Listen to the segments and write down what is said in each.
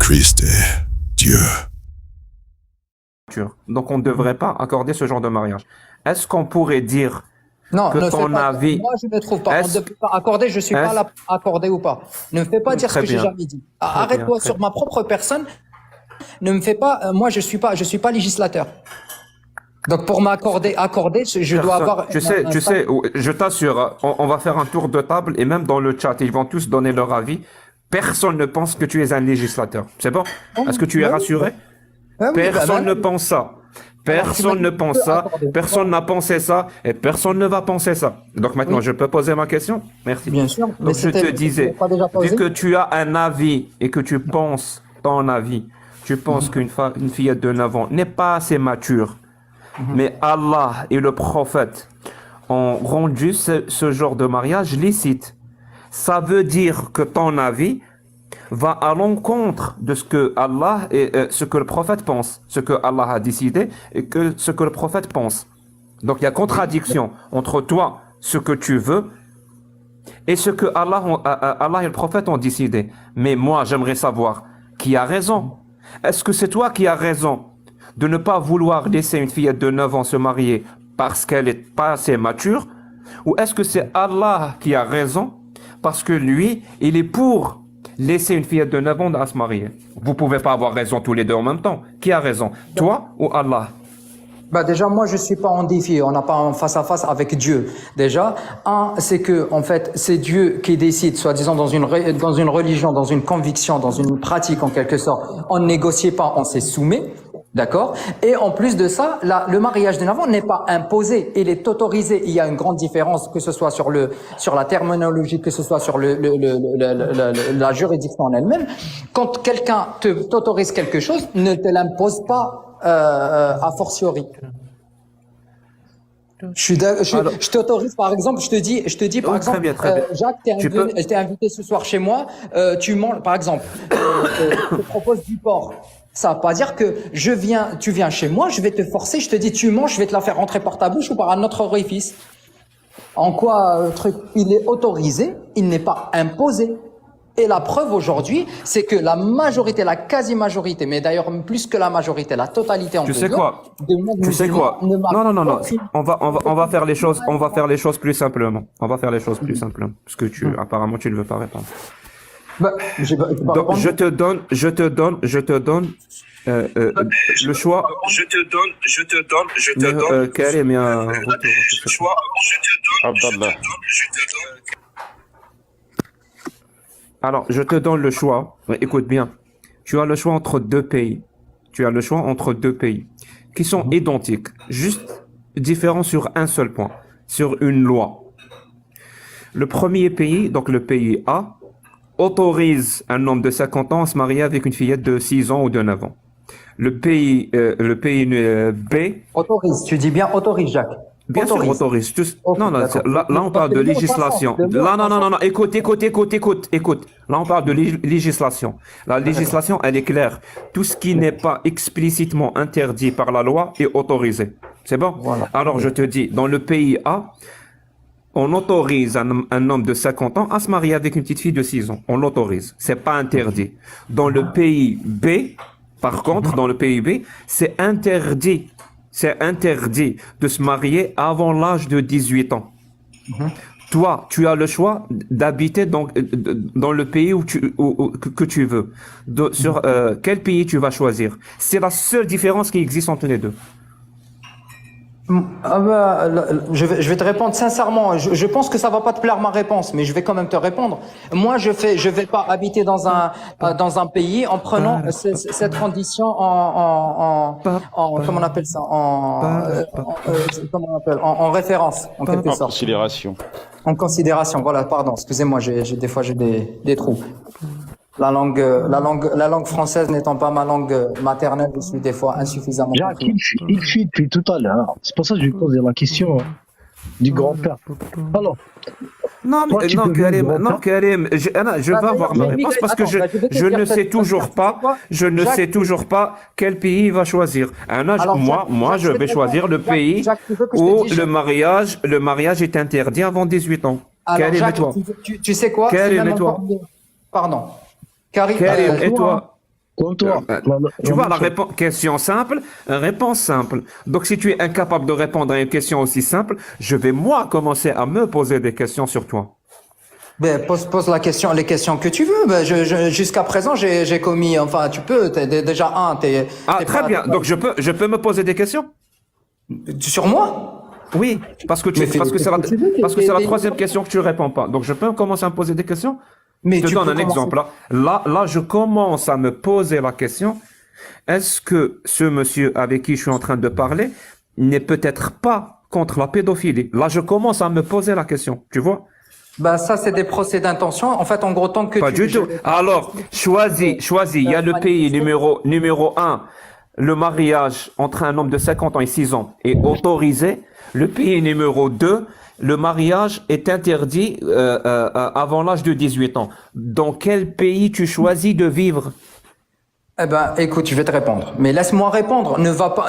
Christ est Dieu. Donc, on ne devrait pas accorder ce genre de mariage. Est-ce qu'on pourrait dire Non, que ne fais ton pas. avis... Moi, je ne me trouve pas. On ne Est-ce... peut pas accorder. Je ne suis pas est-ce- là pour accorder ou pas. Ne me fais pas dire ce Très que j'ai bien. jamais dit. Très bien. Arrête-toi Très sur ma propre personne. Ne me fais pas. Moi, je suis pas législateur. Donc, pour accorder, je dois Personne, avoir. tu sais, je t'assure, on va faire un tour de table et même dans le chat, ils vont tous donner leur avis. Personne ne pense que tu es un législateur. C'est bon? Est-ce que tu es rassuré? Ah oui, Personne bah, ne pense ça. alors, Personne ne pense ça. Personne n'a pensé ça et personne ne va penser ça. Donc maintenant, Oui. je peux poser ma question? Merci. Bien sûr. Mais Donc je te c'était disais, pas déjà posé. vu que tu as un avis et que tu penses ton avis, tu penses qu'une fillette de 9 ans n'est pas assez mature, mais Allah et le prophète ont rendu ce genre de mariage licite. Ça veut dire que ton avis va à l'encontre de ce que Allah et ce que le prophète pense, ce que Allah a décidé et que ce que le prophète pense. Donc il y a contradiction entre toi, ce que tu veux, et ce que Allah et le prophète ont décidé. Mais moi, j'aimerais savoir qui a raison. Est-ce que c'est toi qui as raison de ne pas vouloir laisser une fillette de 9 ans se marier parce qu'elle n'est pas assez mature? Ou est-ce que c'est Allah qui a raison parce que lui, il est pour laisser une fillette de 9 ans à se marier? Vous pouvez pas avoir raison tous les deux en même temps. Qui a raison? Toi ou Allah? Bah déjà, moi, je suis pas en défi. On n'a pas en face à face avec Dieu. Déjà, c'est que, en fait, c'est Dieu qui décide, soi-disant, dans une religion, dans une conviction, dans une pratique, en quelque sorte. On ne négocie pas, on s'est soumet. D'accord? Et en plus de ça, le mariage d'un enfant n'est pas imposé, il est autorisé. Il y a une grande différence, que ce soit sur la terminologie, que ce soit sur la juridiction en elle-même. Quand quelqu'un t'autorise quelque chose, ne te l'impose pas a fortiori. Je t'autorise, par exemple, je te dis, par exemple, très bien, très bien. Jacques, t'es invité ce soir chez moi, tu manges, par exemple, je te propose du porc. Ça veut pas dire que tu viens chez moi, je vais te forcer, je te dis tu manges, je vais te la faire rentrer par ta bouche ou par un autre orifice. En quoi, il est autorisé, il n'est pas imposé. Et la preuve aujourd'hui, c'est que la majorité, la quasi-majorité, mais d'ailleurs plus que la majorité, la totalité, Tu sais quoi? Tu sais quoi? Non. On va faire les choses plus simplement. On va faire les choses plus simplement. Parce que apparemment, tu ne veux pas répondre. Bah, Donc, je te donne le choix. Karim, il y a un retour. Abdallah. Alors, je te donne le choix. Écoute bien. Tu as le choix entre deux pays. Qui sont identiques, juste différents sur un seul point, sur une loi. Le premier pays, donc le pays A, autorise un homme de 50 ans à se marier avec une fillette de 6 ans ou de 9 ans. Le pays B... Autorise, tu dis bien autorise, Jacques. Bien sûr, autorise. Non, là, on parle de législation. Non, écoute. Là, on parle de législation. La législation, elle est claire. Tout ce qui n'est pas explicitement interdit par la loi est autorisé. C'est bon? Voilà. Alors, je te dis, dans le pays A, on autorise un homme de 50 ans à se marier avec une petite fille de 6 ans. On l'autorise. C'est pas interdit. Dans le pays B, par contre, c'est interdit. C'est interdit de se marier avant l'âge de 18 ans. Toi, tu as le choix d'habiter dans le pays que tu veux. Sur quel pays tu vas choisir? C'est la seule différence qui existe entre les deux. Je vais te répondre sincèrement. Je pense que ça va pas te plaire ma réponse, mais je vais quand même te répondre. Moi, je vais pas habiter dans un pays en prenant cette condition comment on appelle ça, en référence, en quelque En sorte. considération. En considération. Voilà, pardon. Excusez-moi, des fois j'ai des trous. La langue française n'étant pas ma langue maternelle, je suis des fois insuffisamment. Jacques, il fuit depuis tout à l'heure. C'est pour ça que je lui pose la question du grand-père. Alors, Non, toi, tu peux venir Karim, grand-père. je vais avoir ma réponse parce que je ne sais toujours pas quel pays il va choisir. À un âge, Alors, moi, Jacques, je vais choisir le pays Jacques, tu veux que je te où dise, le mariage est interdit avant 18 ans. Alors, Karim et Jacques, toi? tu sais quoi? Karim C'est même et toi? encore mieux. Pardon. Karim Et toi? Comme toi. Tu vois, question simple, réponse simple. Donc, si tu es incapable de répondre à une question aussi simple, je vais moi commencer à me poser des questions sur toi. Ben, pose les questions que tu veux. Ben, jusqu'à présent, j'ai commis, enfin, tu peux, déjà Ah, t'es très pas, bien. Donc, je peux me poser des questions? sur moi? Oui, Mais fais parce que c'est ce que tu veux, parce que c'est la troisième question que tu réponds pas. Donc, je peux commencer à me poser des questions? mais Je te tu donne peux un commencer. exemple. Là, je commence à me poser la question, est-ce que ce monsieur avec qui je suis en train de parler n'est peut-être pas contre la pédophilie? Là, je commence à me poser la question, tu vois? Ben, ça, c'est des procès d'intention. En fait, en gros, tant que Pas du je tout. vais pas Alors, choisis. Il y a le pays manifester. numéro un. Le mariage entre un homme de 50 ans et 6 ans est autorisé. Le pays numéro 2, le mariage est interdit avant l'âge de 18 ans. Dans quel pays tu choisis de vivre? Eh ben, écoute, je vais te répondre. Mais laisse-moi répondre.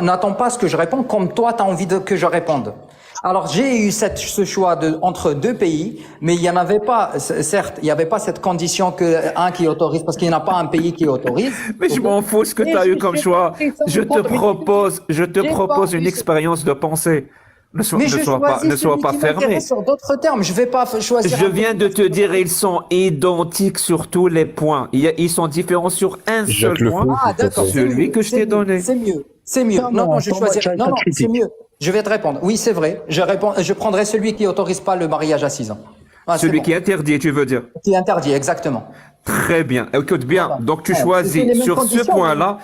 N'attends pas ce que je réponds comme toi, tu as envie que je réponde. Alors, j'ai eu ce choix entre deux pays, mais il y en avait pas, certes, il n'y avait pas cette condition que un qui autorise, parce qu'il n'y en a pas un pays qui autorise. Mais je m'en fous ce que tu as eu comme choix. Je te propose une expérience de pensée. Mais je Ne choisis sois celui pas qui fermé. m'intéresse sur d'autres termes. Je vais pas choisir Je un viens pays de parce te que dire, ils sont identiques sur tous les points. Ils sont différents sur un seul Jacques Le point, Fou, ah, d'accord, c'est celui mieux, que je t'ai donné. c'est mieux, c'est mieux. Non, Non, non, non, je attends, moi, choisis. tu as Non, ta non, c'est critique. mieux. Je vais te répondre. Oui, c'est vrai. Je prendrai celui qui autorise pas le mariage à 6 ans. Ah, c'est Celui bon. qui est interdit, tu veux dire. Qui est interdit, exactement. Très bien. Écoute bien. Voilà. Donc tu Voilà. C'est les choisis mêmes sur ce conditions, point-là,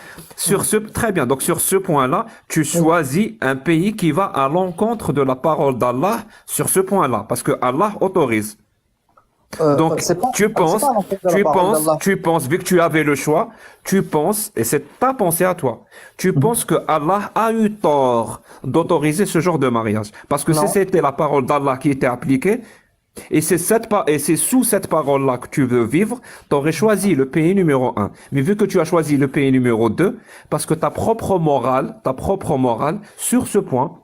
très bien. Donc sur ce point-là, tu choisis un pays qui va à l'encontre de la parole d'Allah sur ce point-là, parce que Allah autorise. Donc C'est pas, tu c'est penses, pas l'encontre de la parole d'Allah. vu que tu avais le choix, tu penses, et c'est ta pensée à toi, tu penses que Allah a eu tort d'autoriser ce genre de mariage, parce que si Non. c'était la parole d'Allah qui était appliquée. Et c'est sous cette parole-là que tu veux vivre, tu aurais choisi le pays numéro un. Mais vu que tu as choisi le pays numéro 2, parce que ta propre morale, sur ce point,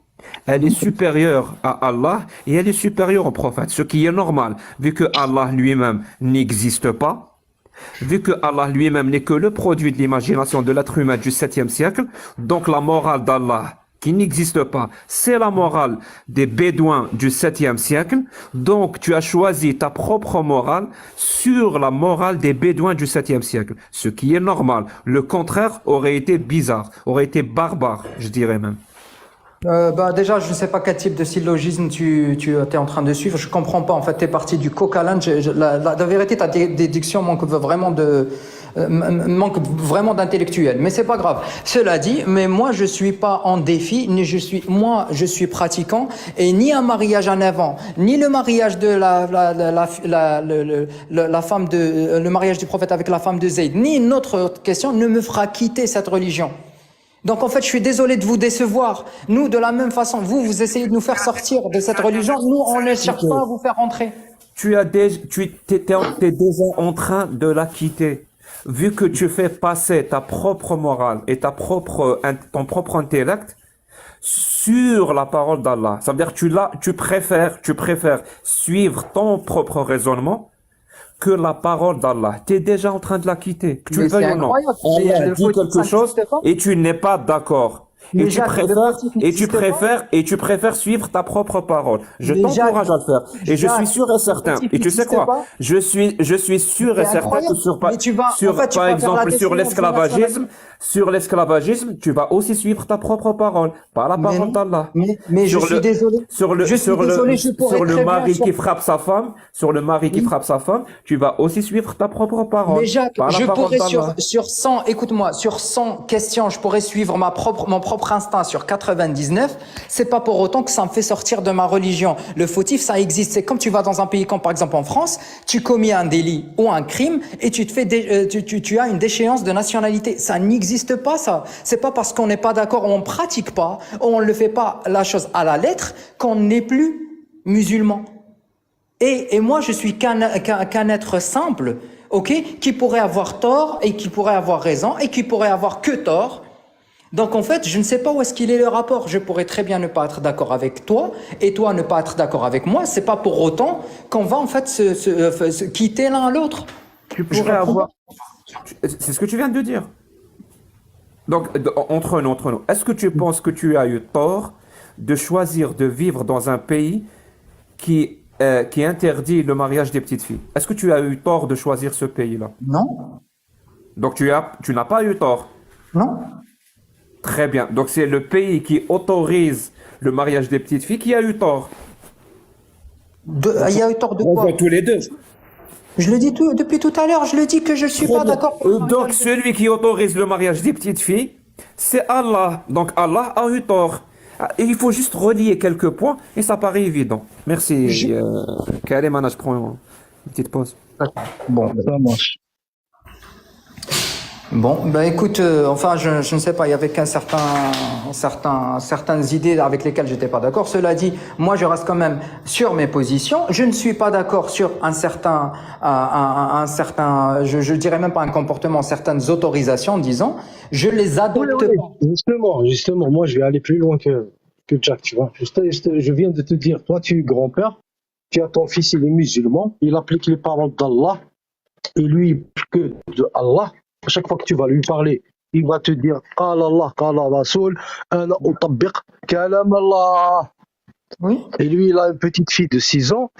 elle est supérieure à Allah et elle est supérieure au prophète. Ce qui est normal, vu que Allah lui-même n'existe pas, vu que Allah lui-même n'est que le produit de l'imagination de l'être humain du 7e siècle, donc la morale d'Allah qui n'existe pas, c'est la morale des Bédouins du 7e siècle. Donc, tu as choisi ta propre morale sur la morale des Bédouins du 7e siècle, ce qui est normal. Le contraire aurait été bizarre, aurait été barbare, je dirais même. Bah déjà, je ne sais pas quel type de syllogisme tu es en train de suivre. Je comprends pas. En fait, tu es parti du coq à l'âne. La vérité, ta déduction manque vraiment d'intellectuel. Mais c'est pas grave. Cela dit, mais moi, je suis pas en défi, moi, je suis pratiquant et ni un mariage à 9 ans, ni le mariage de la femme le mariage du prophète avec la femme de Zayd, ni une autre question ne me fera quitter cette religion. Donc en fait, je suis désolé de vous décevoir. Nous, de la même façon, vous essayez de nous faire sortir de cette religion. Nous, on ne cherche pas à vous faire rentrer. T'es déjà en train de la quitter. Vu que tu fais passer ta propre morale et ton propre intellect sur la parole d'Allah. Ça veut dire que tu préfères suivre ton propre raisonnement que la parole d'Allah. Tu es déjà en train de la quitter. Que tu Mais le veuilles c'est ou non. incroyable. Allah Le dit fautif, quelque ça chose n'existe pas. et tu n'es pas d'accord. Mais Et Jacques, le fautif n'existe tu préfères suivre ta propre parole. Je Mais t'encourage à le faire. Et je suis Jacques, sûr et certain. fautif Et tu sais n'existe quoi? pas. Je suis sûr et C'est certain que incroyable. Mais tu vas, en fait, tu par vas faire la exemple, décision sur l'esclavagisme, tu vas aussi suivre ta propre parole, pas la parole d'Allah. mais je Sur suis le- désolé. Sur le, Je suis sur le, désolé, je pourrais sur le très bien mari sur- qui frappe sa femme, tu vas aussi suivre ta propre parole. Mais Jacques, pas la je parole pourrais d'Allah. sur 100, écoute-moi, sur 100 questions, je pourrais suivre mon propre instinct sur 99. C'est pas pour autant que ça me fait sortir de ma religion. Le fautif, ça existe. C'est comme tu vas dans un pays comme par exemple en France, tu commis un délit ou un crime et tu te fais tu as une déchéance de nationalité. Ça n'existe pas, ça. C'est pas parce qu'on n'est pas d'accord, on pratique pas, on ne le fait pas la chose à la lettre qu'on n'est plus musulman. Et moi, je suis qu'un être simple, ok, qui pourrait avoir tort et qui pourrait avoir raison et qui pourrait avoir que tort. Donc en fait, je ne sais pas où est-ce qu'il est le rapport. Je pourrais très bien ne pas être d'accord avec toi et toi ne pas être d'accord avec moi. C'est pas pour autant qu'on va en fait se quitter l'un à l'autre. Tu pourrais avoir. C'est ce que tu viens de dire. Donc, entre nous, est-ce que tu penses que tu as eu tort de choisir de vivre dans un pays qui interdit le mariage des petites filles? Est-ce que tu as eu tort de choisir ce pays-là? Non, Donc, tu n'as pas eu tort. non. Très bien. Donc, c'est le pays qui autorise le mariage des petites filles qui a eu tort. Il y a eu tort de On quoi? voit tous les deux. Je le dis depuis tout à l'heure, je le dis que je suis pas d'accord. Donc, celui qui autorise le mariage des petites filles, c'est Allah. Donc, Allah a eu tort. Et il faut juste relier quelques points et ça paraît évident. Merci. Karim, Anna, je prends une petite pause. Bon, Ça marche. bon, ben écoute, enfin, je ne sais pas, il y avait certaines idées avec lesquelles j'étais pas d'accord. Cela dit, moi, je reste quand même sur mes positions. Je ne suis pas d'accord sur un certain, je dirais même pas un comportement, certaines autorisations, disons. Je les adopte Oui, pas. justement, moi je vais aller plus loin que Jack, tu vois. Je viens de te dire, toi tu es grand-père, tu as ton fils, il est musulman, il applique les paroles d'Allah, et lui, que de Allah, à chaque fois que tu vas lui parler, il va te dire, Qala Allah, Qala Rasoul, ana utabbiq kalam Allah. Oui. Et lui, il a une petite fille de 6 ans,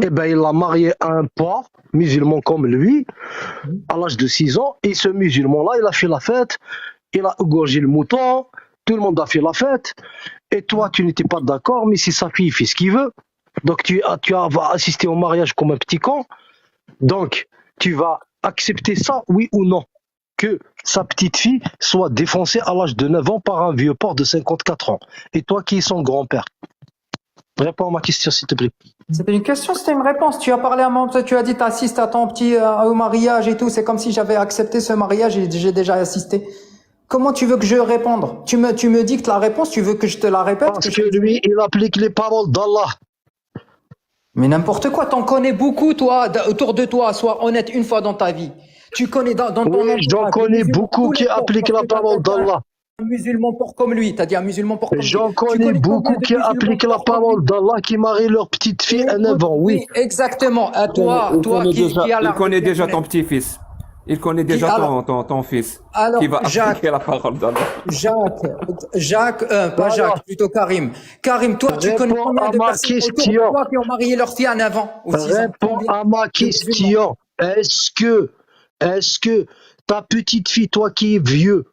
et ben il l'a mariée à un porc, musulman comme lui, à l'âge de 6 ans, et ce musulman-là, il a fait la fête, il a égorgé le mouton, tout le monde a fait la fête, et toi, tu n'étais pas d'accord, mais c'est sa fille, il fait ce qu'il veut. Donc vas assister au mariage comme un petit con, donc tu vas accepter ça, oui ou non, que sa petite fille soit défoncée à l'âge de 9 ans par un vieux porc de 54 ans. Et toi qui es son grand-père, réponds à ma question s'il te plaît. C'était une question, c'était une réponse. Tu as parlé tu as dit t'assistes à ton petit au mariage et tout. C'est comme si j'avais accepté ce mariage et j'ai déjà assisté. Comment tu veux que je réponde? Tu me dictes la réponse, tu veux que je te la répète? Parce que lui, il applique les paroles d'Allah. Mais n'importe quoi, t'en connais beaucoup, toi, autour de toi. Sois honnête une fois dans ta vie. Tu connais dans ton Oui, j'en entourage, connais des musulmans, beaucoup tous les qui porcs, appliquent parce la que t'as parole dit d'Allah. un musulman porc comme lui. T'as dit un musulman porc comme lui. J'en Tu connais combien beaucoup de qui musulmans appliquent la porcs comme parole lui? d'Allah qui marient leur petite fille à 9 ans, oui. Oui, exactement. À toi, qui a la Il connaît déjà ton petit-fils. Il connaît déjà alors- ton fils. alors, Qui va Jacques- appliquer la parole d'Allah. Pas Jacques, plutôt Karim. Karim, toi, tu connais Réponds combien à de ma personnes autour de question. toi qui ont marié leur fille en avant ou 6 ans? Réponds à ma question. Est-ce que ta petite fille, toi qui es vieux,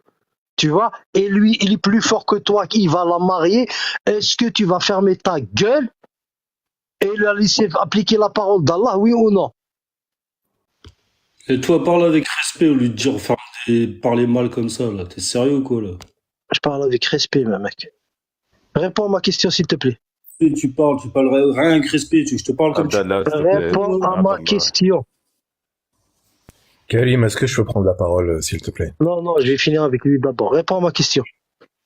tu vois, et lui, il est plus fort que toi, il va la marier, est-ce que tu vas fermer ta gueule et la laisser appliquer la parole d'Allah, oui ou non? Et toi, parle avec respect au lieu de dire parler mal comme ça, là. T'es sérieux ou quoi, là? Je parle avec respect, mon mec. Réponds à ma question, s'il te plaît. Et tu parles rien avec respect, je te parle comme tu... Abdallah, s'il te plaît. Réponds à ma Abdallah. question. Karim, est-ce que je peux prendre la parole, s'il te plaît? Non, je vais finir avec lui d'abord. Réponds à ma question.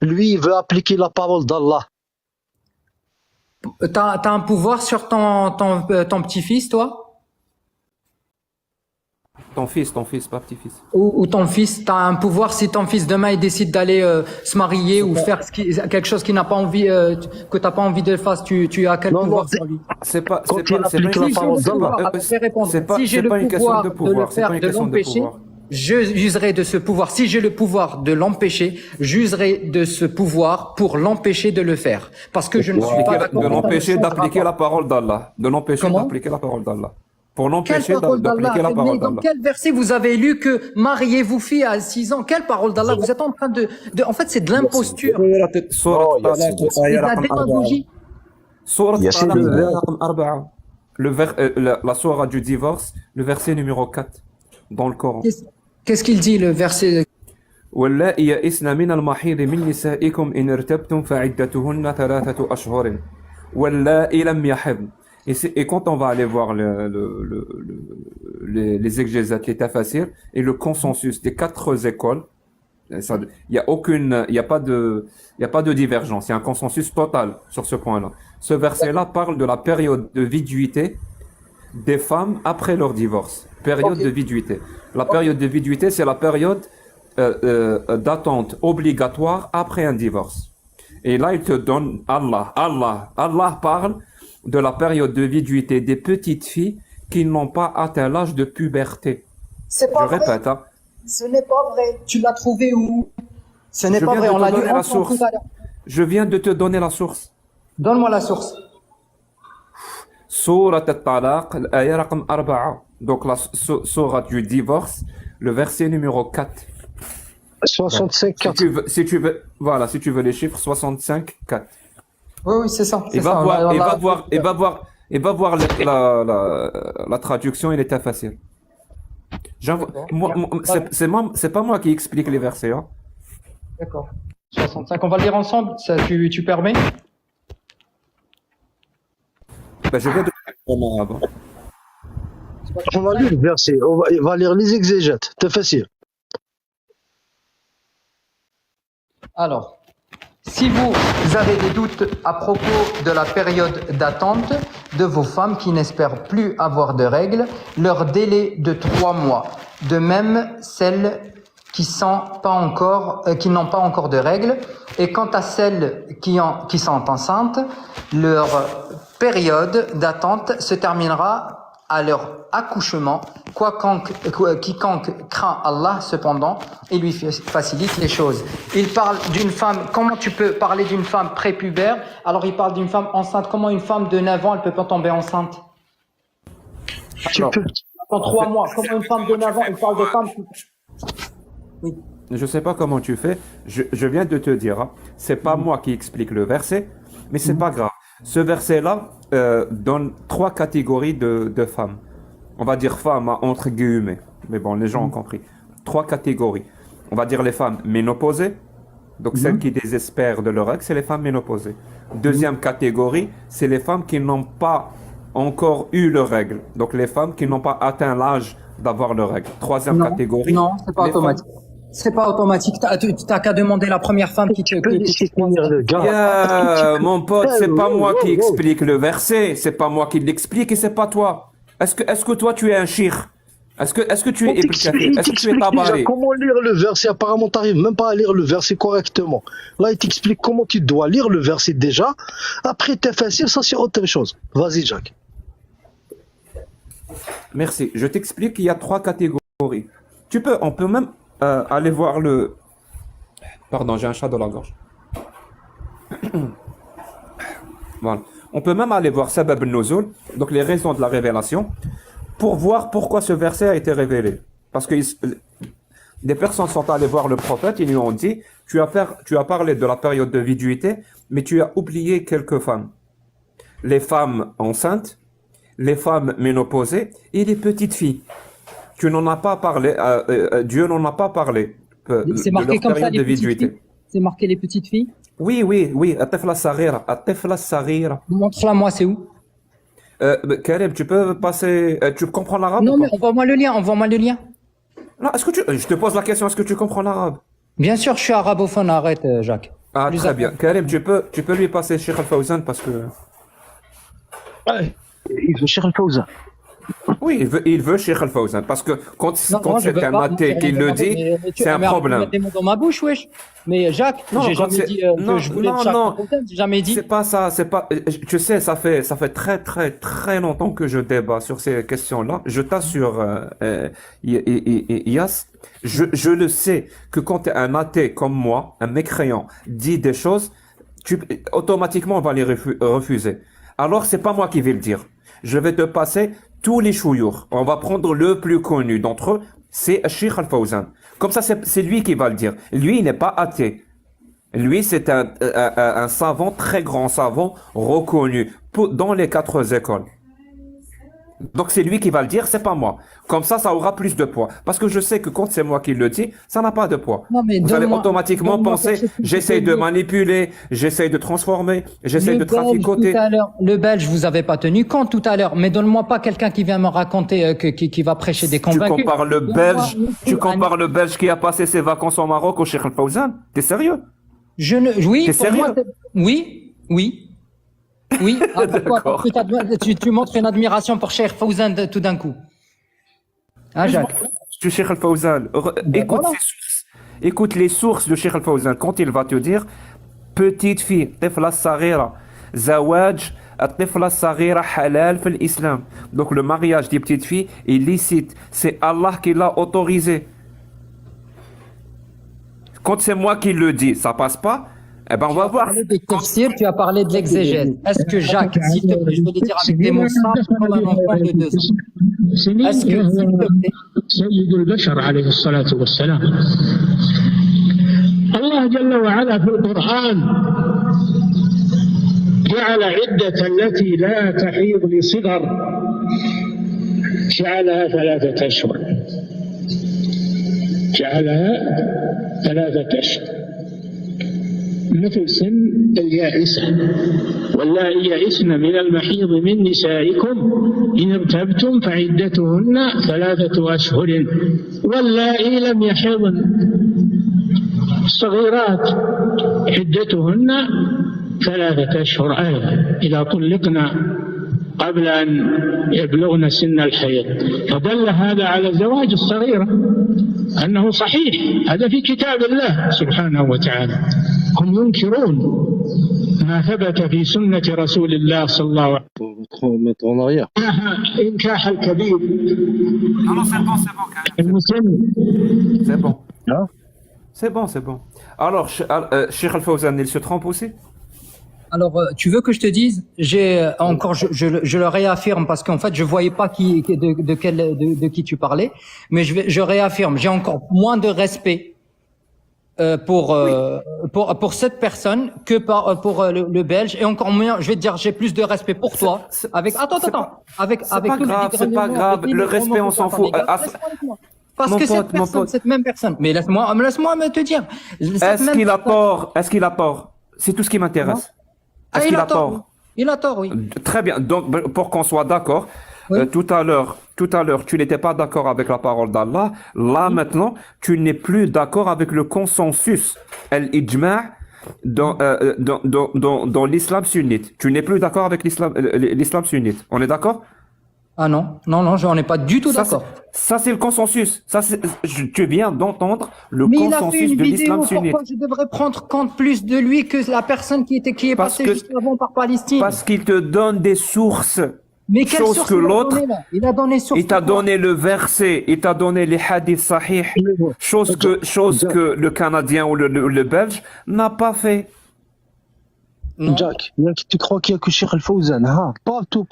Lui, il veut appliquer la parole d'Allah. T'as un pouvoir sur ton petit-fils, toi? Ton fils, pas petit-fils. Ou ton fils, t'as un pouvoir si ton fils demain il décide d'aller se marier ou faire quelque chose qu'il n'a pas envie, que t'as pas envie de faire, tu as quel Non, pouvoir non, sur lui? C'est pas, Quand c'est il pas, c'est applique pas la une parole question de d'Allah. pouvoir. Alors, je vais répondre. C'est pas, Si j'ai c'est le pas une question pouvoir de de le pouvoir. C'est faire, pas une de question de l'empêcher, pouvoir. j'userai de ce pouvoir. Si j'ai le pouvoir de l'empêcher, j'userai de ce pouvoir pour l'empêcher de le faire. Parce que je ne suis pas d'accord. De l'empêcher d'appliquer la parole d'Allah. De l'empêcher Comment? d'appliquer la parole d'Allah. Pour Quelle l'empêcher parole d'Allah? d'appliquer la parole Mais dans d'Allah. quel verset vous avez lu que mariez-vous fille à 6 ans? Quelle parole d'Allah? Vous êtes en train en fait, c'est de l'imposture. Sourate Oh, Yassine, Talaq, C'est de aya la raqam démagogie. Sourate Yassine, Talaq, le- aya raqam arba'a. La sourate du divorce, le verset numéro 4 dans le Coran. Qu'est-ce qu'il dit, le verset? واللائي يئسن من المحيض من نسائكم إن ارتبتم فعدتهن 3 أشهر واللائي لم يحضن. Et quand on va aller voir les exégètes, les tafasirs et le consensus des 4 écoles, il y a aucune, il y a pas de divergence, il y a un consensus total sur ce point-là. Ce verset-là parle de la période de viduité des femmes après leur divorce. Période de viduité. La période de viduité, c'est la période d'attente obligatoire après un divorce. Et là, il te donne Allah parle de la période de viduité des petites filles qui n'ont pas atteint l'âge de puberté. C'est Je pas vrai. répète, hein. Ce n'est pas vrai. Tu l'as trouvé où? Ce n'est Je pas viens vrai, de on te l'a lu donner la ensemble source. tout à l'heure. Je viens de te donner la source. Donne-moi la source. Surat al-Talaq, l'aya raqam 4. Donc la sourate du divorce, le verset numéro 4. 65, Si 4. tu veux, voilà, si tu veux les chiffres, 65, 4. Oui, oui, c'est ça. Et C'est va ça. voir, on et l'a- va voir, et va voir, et va voir la traduction, il était facile. C'est pas moi qui explique les versets, hein. D'accord. 65. On va le lire ensemble. Ça, tu permets? Ben, je viens de en arabe. On va lire le verset, on va lire les exégètes. C'est facile. Alors, si vous avez des doutes à propos de la période d'attente de vos femmes qui n'espèrent plus avoir de règles, leur délai de 3 mois. De même, celles qui n'ont pas encore de règles. Et quant à celles qui sont enceintes, leur période d'attente se terminera à leur accouchement. Quiconque craint Allah, cependant, il lui facilite les choses. Il parle d'une femme, comment tu peux parler d'une femme prépubère? Alors il parle d'une femme enceinte. Comment une femme de 9 ans, elle peut pas tomber enceinte? Tu Alors, peux. en 3 mois, comment une femme de 9 ans, il parle de femmes qui... Oui. Je sais pas comment tu fais. Je viens de te dire, hein, c'est pas moi qui explique le verset, mais c'est pas grave. Ce verset-là donne 3 catégories de femmes. On va dire femmes hein, entre guillemets, mais bon, les gens ont compris. 3 catégories. On va dire les femmes ménopausées, donc celles qui désespèrent de leur règle, c'est les femmes ménopausées. Deuxième catégorie, c'est les femmes qui n'ont pas encore eu leur règle, donc les femmes qui n'ont pas atteint l'âge d'avoir leur règle. Troisième catégorie. Non, c'est pas les automatique. C'est pas automatique. T'as qu'à demander la première femme qui te... Tu peux laisser finir le gars. Mon pote, c'est pas moi qui explique le verset, c'est pas moi qui l'explique et c'est pas toi. Est-ce que toi tu es un shir? Est-ce que tu es Il Ibn Kathir? Est-ce que tu es t'explique déjà tabaré? comment lire le verset. Apparemment, tu n'arrives même pas à lire le verset correctement. Là, il t'explique comment tu dois lire le verset déjà. Après, t'es facile, ça c'est autre chose. Vas-y, Jacques. Merci. Je t'explique qu'il y a 3 catégories. On peut même aller voir le... Pardon, j'ai un chat dans la gorge. Voilà. On peut même aller voir Sabab al-Nuzul, donc les raisons de la révélation, pour voir pourquoi ce verset a été révélé. Parce que des personnes sont allées voir le prophète, ils lui ont dit, tu as parlé de la période de viduité, mais tu as oublié quelques femmes. Les femmes enceintes, les femmes ménopausées et les petites filles. Tu n'en as pas parlé, Dieu n'en a pas parlé C'est de marqué leur comme ça, période les de petites viduité. filles? C'est marqué les petites filles? Oui, At-Tifla Saghira, At-Tifla Saghira. Montre-la moi, c'est où? Karim, tu peux passer, tu comprends l'arabe Non, ou pas? mais envoie-moi le lien, envoie-moi le lien. Non, je te pose la question, est-ce que tu comprends l'arabe? Bien sûr, je suis arabophone, arrête, Jacques. Ah, Plus très à- bien. Karim, tu peux lui passer Cheikh Al-Fawzan parce que... Ouais. Il veut chercher le Fawzan. Oui, il veut Cheikh Al-Fawzan parce que quand moi, je c'est veux un pas, athée moi, qui le mais- dit, mais tu- c'est un mais arrête de problème. mettre des mots dans ma bouche, wesh. Mais Jacques, Non, j'ai quand jamais c'est- dit non, que je voulais non, Jacques non. Fontaine, j'ai jamais dit. C'est pas ça, c'est pas. Tu sais, ça fait très très très longtemps que je débat sur ces questions-là. Je t'assure, Yas, je le sais que quand un athée comme moi, un mécréant, dit des choses, automatiquement on va les refuser. Alors c'est pas moi qui vais le dire. Je vais te passer tous les chouyours. On va prendre le plus connu d'entre eux, c'est Cheikh Al-Fawzan. Comme ça, c'est lui qui va le dire. Lui, il n'est pas athée. Lui, c'est un savant, très grand savant, reconnu dans les 4 écoles. Donc c'est lui qui va le dire, c'est pas moi. Comme ça aura plus de poids. Parce que je sais que quand c'est moi qui le dis, ça n'a pas de poids. Non, mais Vous allez donne-moi- automatiquement donne-moi penser, quelque chose que j'essaye tu de peux dire. manipuler, j'essaye de transformer, j'essaye de Belge, traficoter. tout à l'heure, le Belge, vous avez pas tenu compte tout à l'heure. Mais donne-moi pas quelqu'un qui vient me raconter qui va prêcher des Tu convaincus. compares le Donne-moi Belge, une tu fille, compares le Belge qui a passé ses vacances au Maroc au Cheikh Al-Fawzan? T'es sérieux? Oui, T'es pour moi, sérieux? oui. Oui. Ah, pourquoi? D'accord. Parce que tu montres une admiration pour Cheikh Fawzan tout d'un coup. Ah, Jacques. Tu Cheikh Al-Fawzan, écoute voilà. ses sources. Écoute les sources de Cheikh Al-Fawzan quand il va te dire petite fille, tifla saghira, zawaj, tifla saghira halal fil islam. Donc le mariage des petites filles est licite, c'est Allah qui l'a autorisé. Quand c'est moi qui le dis, ça passe pas, eh ben on va voir. Des tafsirs, tu as parlé de l'exégèse. Est-ce que Jacques, s'il te plaît, je vais le dire avec des mots simples comme un enfant de 2 ans. Est-ce que, s'il te plaît, سيد البشر عليه الصلاة والسلام الله جل وعلا في القرآن جعل عدة التي لا تحيض لصغر جعلها 3 أشهر جعلها 3 أشهر مثل سن اليائسة واللائي يئسن من المحيض من نسائكم إن ارتبتم فعدتهن 3 أشهر واللائي لم يحضن الصغيرات عدتهن 3 أشهر أيضا إذا طلقنا قبل أن يبلغن سن الحيض فدل هذا على زواج الصغيرة أنه صحيح هذا في كتاب الله سبحانه وتعالى هم ينكرون ما ثبت في سنة رسول الله صلى الله عليه وسلم إنكاح الكبير Non, c'est bon, Karim. المسن C'est bon. C'est bon. Alors, Cheikh Al-Fawzan, il se trompe aussi? alors, tu veux que je te dise, j'ai encore, je le réaffirme parce qu'en fait, je voyais pas de qui tu parlais, mais je réaffirme, j'ai encore moins de respect pour cette personne que pour le Belge, et encore moins, je vais te dire, j'ai plus de respect pour toi. Avec attends, avec c'est pas tous les grave, c'est pas grave. Le respect, on s'en fout. Parce Mon que pote, cette même personne, mais laisse-moi me te dire. Est-ce qu'il a tort? Est-ce qu'il a tort? C'est tout ce qui m'intéresse. Est-ce qu'il a tort? Il a tort, oui. Très bien. Donc, pour qu'on soit d'accord, Oui. tout à l'heure, tu n'étais pas d'accord avec la parole d'Allah. Là, maintenant, tu n'es plus d'accord avec le consensus, l'ijma' dans l'islam sunnite. Tu n'es plus d'accord avec l'islam sunnite. On est d'accord? Ah non, j'en ai pas du tout d'accord. Ça, c'est le consensus. Tu viens d'entendre le Mais il a fait consensus une de vidéo, l'islam sunnite. pourquoi je devrais prendre compte plus de lui que la personne qui est Parce passée que- juste avant par Palestine? Parce qu'il te donne des sources. Mais quelle chose source que il a l'autre, donné, là? Il a donné source. Il t'a quoi? donné le verset, il t'a donné les hadiths sahih, chose que le Canadien ou le Belge n'a pas fait. Non. Jack, tu crois qu'il y a que Cheikh Al-Fawzan ها partout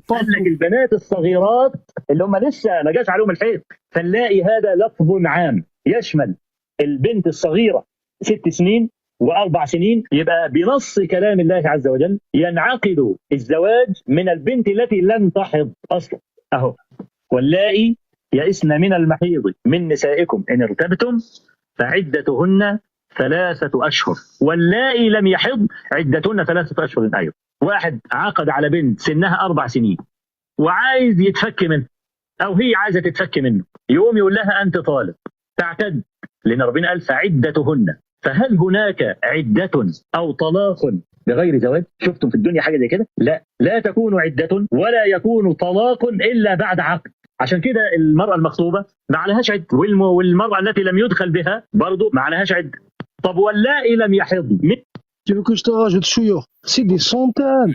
قال لك البنات الصغيرات اللي هم لسه ما جاش عليهم الحيض فنلاقي هذا لفظ عام يشمل البنت الصغيره 6 سنين و4 سنين يبقى بنص كلام الله عز وجل ينعقد الزواج من البنت التي لم تحض اصلا اهو واللائي يئسن من المحيض من نسائكم ان ارتبتم فعدتهن 3 أشهر واللائي لم يحض عدتهن 3 أشهر أيضا. واحد عقد على بنت سنها 4 سنين وعايز يتفك منه أو هي عايزة تتفك منه يقوم يقول لها أنت طالق تعتد لأن ربنا قال فعدتهن. فهل هناك عدة أو طلاق بغير زواج؟ شفتم في الدنيا حاجة زي كده؟ لا تكون عدة ولا يكون طلاق إلا بعد عقد. عشان كده المرأة المخطوبة ما عليهاش عدة والمرأة التي لم يدخل بها برضه ما عليهاش عدة. طب واللائي لم يحض Tu veux que je te rajoute chouïa? C'est des centaines.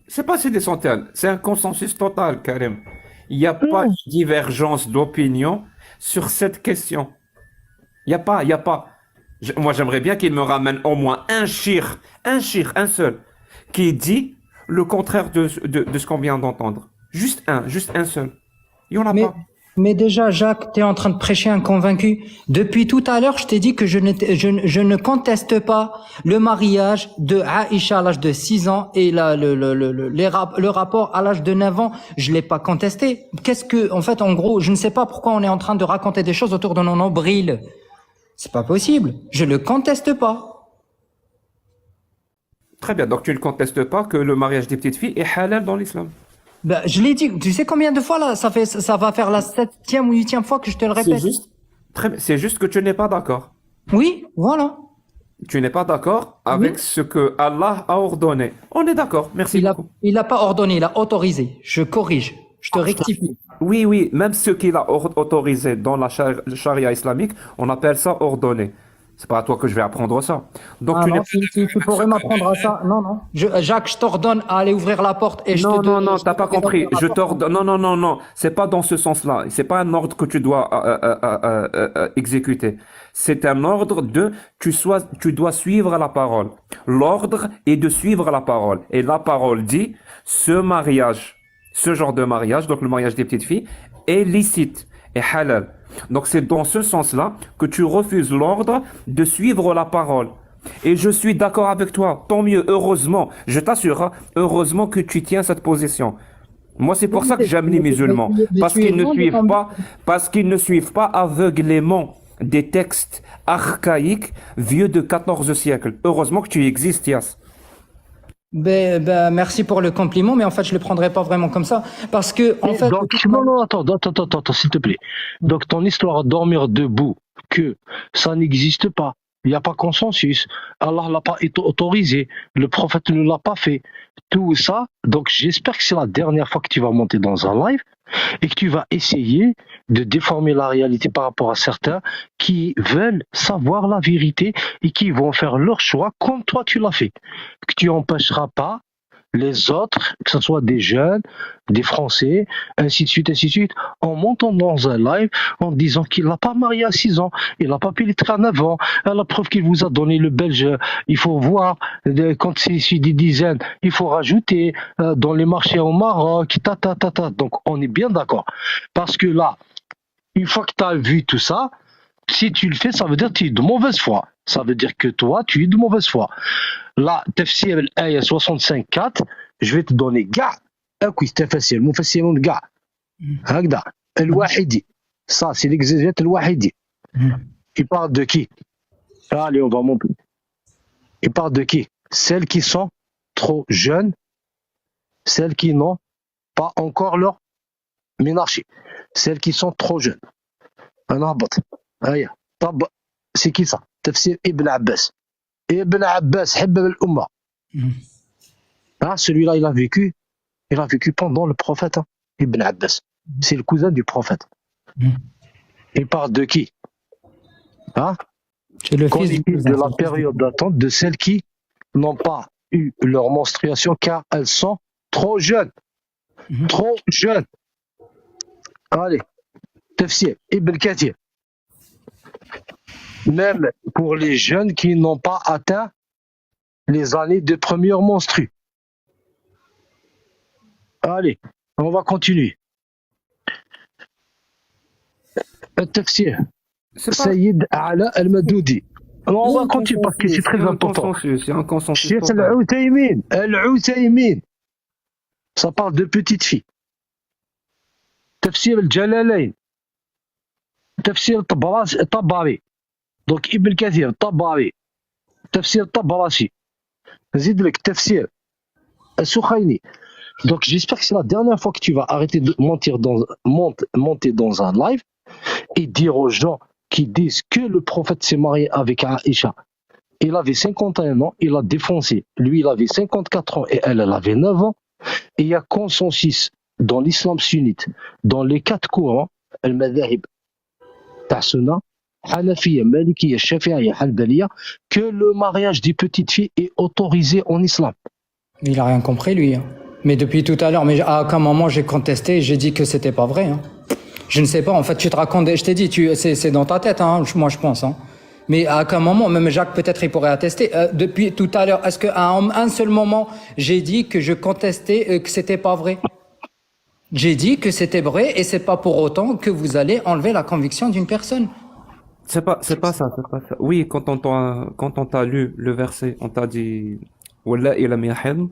C'est pas si des centaines, c'est un consensus total, Karim. Il n'y a pas de divergence d'opinion sur cette question. Il n'y a pas. Moi, j'aimerais bien qu'il me ramène au moins un shir, un seul, qui dit le contraire de ce qu'on vient d'entendre. Juste un seul. Il n'y en a pas. Mais déjà, Jacques, tu es en train de prêcher un convaincu. Depuis tout à l'heure, je t'ai dit que je ne conteste pas le mariage de Aïcha à l'âge de 6 ans et le rapport à l'âge de 9 ans. Je l'ai pas contesté. En fait, en gros, je ne sais pas pourquoi on est en train de raconter des choses autour de nos nombrils. C'est pas possible. Je le conteste pas. Très bien, donc tu ne contestes pas que le mariage des petites filles est halal dans l'islam. Ben, je l'ai dit. Tu sais combien de fois là? Ça va faire la 7e ou 8e fois que je te le répète. C'est juste que tu n'es pas d'accord. Oui, voilà. Tu n'es pas d'accord avec ce que Allah a ordonné. On est d'accord, merci beaucoup. Il n'a pas ordonné, il a autorisé. Je corrige, je te rectifie. Oui, même ce qu'il a autorisé dans la charia islamique, on appelle ça ordonné. C'est pas à toi que je vais apprendre ça. Donc Ah tu n'es non, tu pourrais m'apprendre à ça. Non, non. Jacques, je t'ordonne à aller ouvrir la porte et je non, te non, donne. non, t'as pas compris. Je t'ordonne. Non, non, non, non. C'est pas dans ce sens-là. C'est pas un ordre que tu dois exécuter. C'est un ordre de tu dois suivre la parole. L'ordre est de suivre la parole. Et la parole dit ce mariage, ce genre de mariage, donc le mariage des petites filles, est licite et halal. Donc c'est dans ce sens-là que tu refuses l'ordre de suivre la parole. Et je suis d'accord avec toi. Tant mieux, heureusement. Je t'assure, hein, heureusement que tu tiens cette position. Moi, c'est pour ça que j'aime les musulmans. Parce qu'ils ne suivent pas, parce qu'ils ne suivent pas aveuglément des textes archaïques vieux de 14 siècles. Heureusement que tu existes, Yas. Merci pour le compliment, mais en fait, je le prendrai pas vraiment comme ça. Parce que, en fait. Donc, non, non, attends, s'il te plaît. Donc, ton histoire à dormir debout, que ça n'existe pas. Il n'y a pas consensus. Allah l'a pas autorisé. Le prophète ne l'a pas fait. Tout ça. Donc, j'espère que c'est la dernière fois que tu vas monter dans un live et que tu vas essayer de déformer la réalité par rapport à certains qui veulent savoir la vérité et qui vont faire leur choix comme toi tu l'as fait. Que tu empêcheras pas les autres, que ce soit des jeunes, des Français, ainsi de suite, en montant dans un live, en disant qu'il n'a pas marié à 6 ans, il n'a pas pénétré à 9 ans, à la preuve qu'il vous a donné le belge, il faut voir, quand c'est des dizaines, il faut rajouter, dans les marchés au Maroc, Donc, on est bien d'accord. Parce que là, une fois que tu as vu tout ça, si tu le fais, ça veut dire que tu es de mauvaise foi. Ça veut dire que toi, tu es de mauvaise foi. Là, tafsir al-aya 65.4, je vais te donner gars. Akoui, tafsir, mufassirun gars. Hagda, al-wahidi. Ça, c'est l'exégète al-wahidi. Il parle de qui? Allez, on va monter. Il parle de qui? Celles qui sont trop jeunes, celles qui n'ont pas encore leur ménarchie. Celles qui sont trop jeunes. Un abat. Aïe. C'est qui ça? Tafsir Ibn Abbas. Ibn Abbas, Hibbab al-Umma. Ah, celui-là, il a vécu pendant le prophète, hein. Ibn Abbas. C'est le cousin du prophète. Il parle de qui? Hein? C'est le Quand fils il du dit de la période d'attente de celles qui n'ont pas eu leur menstruation car elles sont trop jeunes. Trop jeunes. Allez. Tafsir Ibn Kathir. Même pour les jeunes qui n'ont pas atteint les années de première menstrue. Allez, on va continuer. Tafsir Sayyid Ala al-Madoudi. Alors on va continuer parce que c'est très important. C'est un consensus. Cheikh Al-Uthaymin. Ça parle de petites filles. Tafsir al-Jalalayn. Tafsir Tabari. Donc Ibn Kathir, Tabari. Tafsir Tabarasi. Zid lek Tafsir Al-Sukhaini. Donc j'espère que c'est la dernière fois que tu vas arrêter de monter dans un live et dire aux gens qui disent que le prophète s'est marié avec Aïcha. Il avait 51 ans, il a défoncé. Lui, il avait 54 ans et elle avait 9 ans. Et il y a consensus dans l'islam sunnite, dans les 4 courants, al-madhahib, Ta'suna, Hanafiya, Malikiya, Shafi'iyya, Hanbaliya, que le mariage des petites filles est autorisé en islam. Il a rien compris, lui, hein. Mais depuis tout à l'heure, mais à aucun moment j'ai contesté, j'ai dit que c'était pas vrai, hein. Je ne sais pas, en fait, tu te racontes, je t'ai dit, c'est dans ta tête, hein, moi je pense, hein. Mais à aucun moment, même Jacques peut-être il pourrait attester, depuis tout à l'heure, est-ce qu'à un seul moment, j'ai dit que je contestais que c'était pas vrai? J'ai dit que c'était vrai et c'est pas pour autant que vous allez enlever la conviction d'une personne. C'est pas ça. Oui, quand on t'a lu le verset, on t'a dit, Wallah ila miyahilm,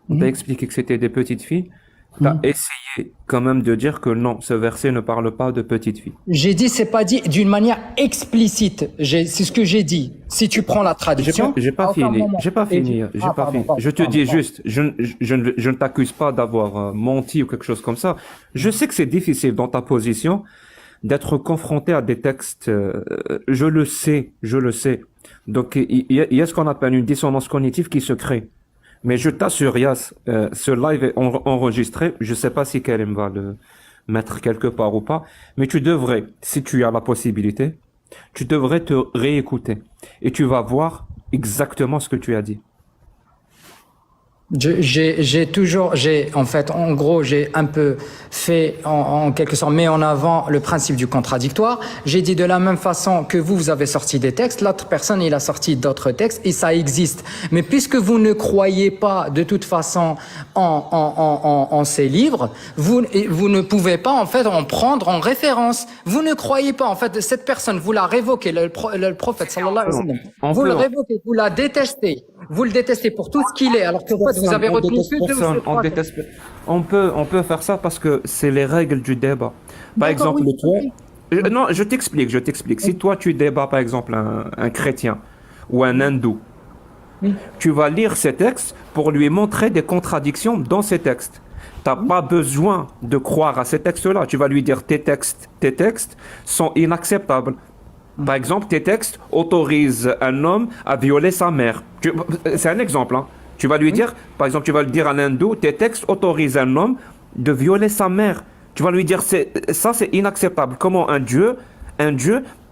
on t'a expliqué que c'était des petites filles. T'as essayé quand même de dire que non, ce verset ne parle pas de petites filles. J'ai dit, c'est pas dit d'une manière explicite. C'est ce que j'ai dit. Si tu prends la traduction. J'ai pas fini. Je te dis juste, je ne t'accuse pas d'avoir menti ou quelque chose comme ça. Je sais que c'est difficile dans ta position d'être confronté à des textes. Je le sais. Donc, il y a ce qu'on appelle une dissonance cognitive qui se crée. Mais je t'assure, Yas, ce live est enregistré. Je sais pas si Karim va le mettre quelque part ou pas. Mais tu devrais, si tu as la possibilité, tu devrais te réécouter et tu vas voir exactement ce que tu as dit. En fait, en gros, j'ai un peu fait, en quelque sorte, mis en avant le principe du contradictoire. J'ai dit de la même façon que vous avez sorti des textes, l'autre personne, il a sorti d'autres textes et ça existe. Mais puisque vous ne croyez pas de toute façon en ces livres, vous ne pouvez pas, en fait, en prendre en référence. Vous ne croyez pas, en fait, cette personne, vous la révoquez, le prophète, sallallahu alayhi wa sallam. Vous le révoquez, vous la détestez. Vous le détestez pour tout ce qu'il est, alors que vous avez retenu que deux ou trois. On peut faire ça parce que c'est les règles du débat. Par exemple, oui, toi, non, je t'explique. Si toi tu débats par exemple un chrétien ou un hindou, tu vas lire ces textes pour lui montrer des contradictions dans ces textes. T'as pas besoin de croire à ces textes-là. Tu vas lui dire tes textes sont inacceptables. Par exemple, tes textes autorisent un homme à violer sa mère. C'est un exemple, hein. Tu vas lui dire, par exemple, tu vas le dire à l'hindou, tes textes autorisent un homme de violer sa mère. Tu vas lui dire, ça c'est inacceptable. Comment un Dieu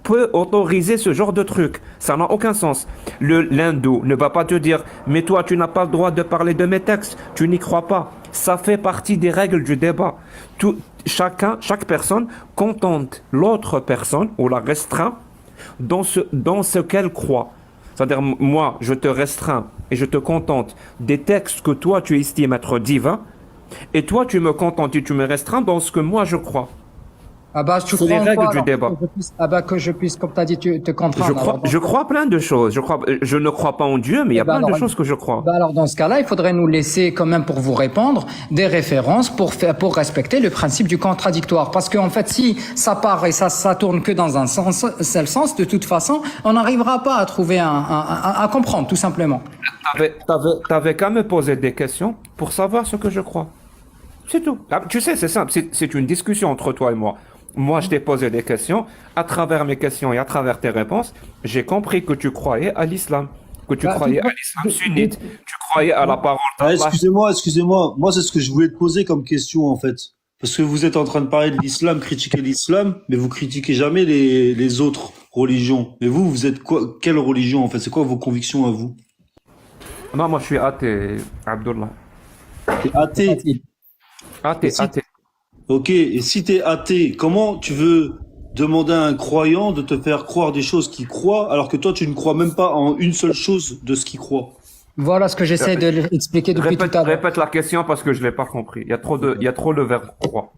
peut autoriser ce genre de truc? Ça n'a aucun sens. L'hindou ne va pas te dire, mais toi tu n'as pas le droit de parler de mes textes, tu n'y crois pas. Ça fait partie des règles du débat. Chaque personne contente l'autre personne ou la restreint dans ce qu'elle croit. C'est-à-dire, moi, je te restreins et je te contente des textes que toi, tu estimes être divins, et toi, tu me contentes et tu me restreins dans ce que moi, je crois. Tu c'est les crois règles quoi, du débat. Que je puisse, comme tu as dit, te contraindre. Je crois plein de choses. Je ne crois pas en Dieu, mais il y a plein de choses que je crois. Alors, dans ce cas-là, il faudrait nous laisser, quand même, pour vous répondre, des références pour respecter le principe du contradictoire. Parce qu'en fait, si ça part et ça tourne que dans un seul sens, de toute façon, on n'arrivera pas à trouver à comprendre, tout simplement. T'avais qu'à me poser des questions pour savoir ce que je crois. C'est tout. Tu sais, c'est simple. C'est une discussion entre toi et moi. Moi, je t'ai posé des questions. À travers mes questions et à travers tes réponses, j'ai compris que tu croyais à l'islam, que tu croyais à l'islam sunnite, tu croyais à la parole d'Allah. Excusez-moi. Moi, c'est ce que je voulais te poser comme question, en fait. Parce que vous êtes en train de parler de l'islam, critiquer l'islam, mais vous critiquez jamais les autres religions. Mais vous êtes quoi? Quelle religion, en fait? C'est quoi vos convictions à vous? Non, moi, je suis athée, Abdullah. T'es athée? Athée. Ok, et si t'es athée, comment tu veux demander à un croyant de te faire croire des choses qu'il croit, alors que toi tu ne crois même pas en une seule chose de ce qu'il croit? Voilà ce que j'essaie de l'expliquer depuis tout à l'heure. Répète la question parce que je l'ai pas compris. Il y a trop le verbe croire.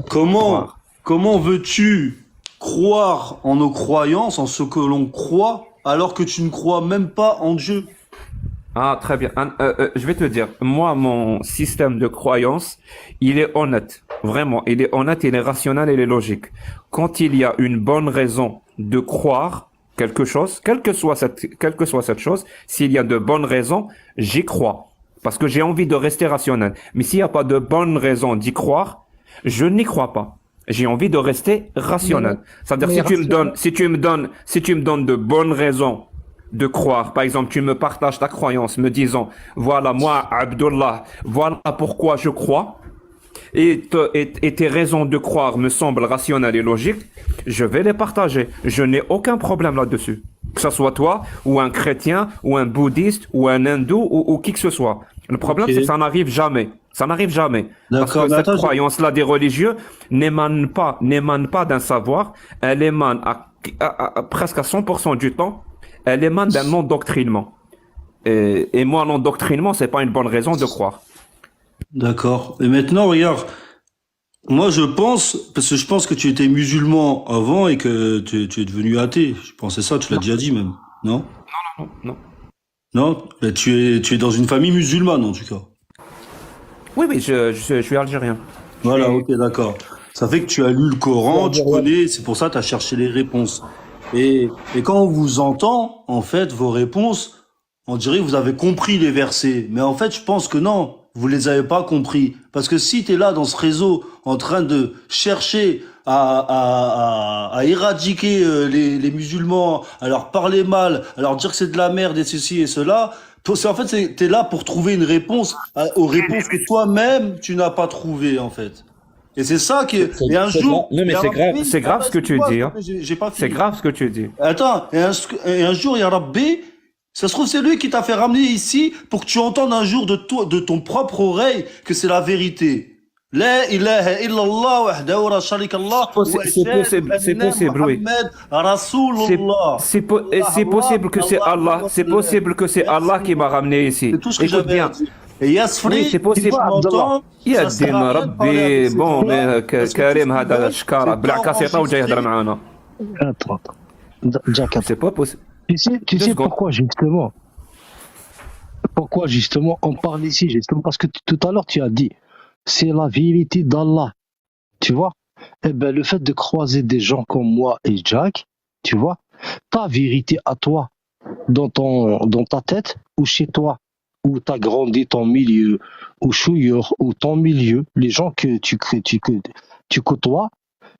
Comment veux-tu croire en nos croyances, en ce que l'on croit, alors que tu ne crois même pas en Dieu? Ah, très bien. Je vais te dire, moi, mon système de croyance, il est honnête. Vraiment, il est honnête, il est rationnel, il est logique. Quand il y a une bonne raison de croire quelque chose, quelle que soit cette chose, s'il y a de bonnes raisons, j'y crois. Parce que j'ai envie de rester rationnel. Mais s'il n'y a pas de bonnes raisons d'y croire, je n'y crois pas. J'ai envie de rester rationnel. C'est-à-dire, si tu me donnes de bonnes raisons de croire. Par exemple, tu me partages ta croyance me disant, voilà, moi, Abdullah, voilà pourquoi je crois, et tes raisons de croire me semblent rationnelles et logiques, je vais les partager. Je n'ai aucun problème là-dessus. Que ce soit toi, ou un chrétien, ou un bouddhiste, ou un hindou, ou qui que ce soit. Le problème, c'est que ça n'arrive jamais. Ça n'arrive jamais. Parce que cette croyance-là des religieux n'émane pas d'un savoir, elle émane presque à 100% du temps, elle émane d'un endoctrinement. Et moi, l'endoctrinement, c'est pas une bonne raison de croire. D'accord. Et maintenant, regarde, moi je pense que tu étais musulman avant et que tu es devenu athée. Je pensais ça, tu l'as déjà dit même, non? Non. Non? Mais tu es dans une famille musulmane en tout cas. Oui, je suis algérien. Voilà, ok, d'accord. Ça fait que tu as lu le Coran, tu connais, c'est pour ça que tu as cherché les réponses. Et quand on vous entend, en fait, vos réponses, on dirait que vous avez compris les versets. Mais en fait, je pense que non, vous les avez pas compris. Parce que si tu es là dans ce réseau en train de chercher à éradiquer les musulmans, à leur parler mal, à leur dire que c'est de la merde et ceci et cela, en fait, t'es là pour trouver une réponse aux réponses que toi-même, tu n'as pas trouvées, en fait. Et c'est ça qui est... Et un c'est jour... grave. Non, mais il y a c'est grave, Rabbi- c'est grave ce que tu Attends, dis, hein. J'ai pas C'est fini. grave ce que tu dis. Attends, et un jour, il y a Rabbi, ça se trouve, c'est lui qui t'a fait ramener ici pour que tu entendes un jour de ton propre oreille que c'est la vérité. La ilaha illallah wahdahu la sharika Allah wa C'est possible, c'est anna possible, oui. Muhammad Rasulullah. C'est possible que c'est Allah, c'est possible que c'est Allah qui m'a ramené ici. C'est tout ce que Écoute j'avais bien. à dire. Et Yasfri, Oui, c'est possible. tu m'entends, يا ça sert الدين à rien de parler ربي avec ces بون gens-là, مي parce que كريم tu هذا sais, الشكاره c'est بلا pas كاسيطه وجاي يهضر enregistré. معانا. Attends. Jack, C'est pas possible. tu Deux sais secondes. pourquoi justement on parle ici, justement parce que tout à l'heure tu as dit, c'est la vérité d'Allah, tu vois. Eh ben le fait de croiser des gens comme moi et Jack, tu vois, ta vérité à toi, dans ta tête ou chez toi, où tu as grandi ton milieu, ou chouilleur, ou ton milieu, les gens que tu côtoies,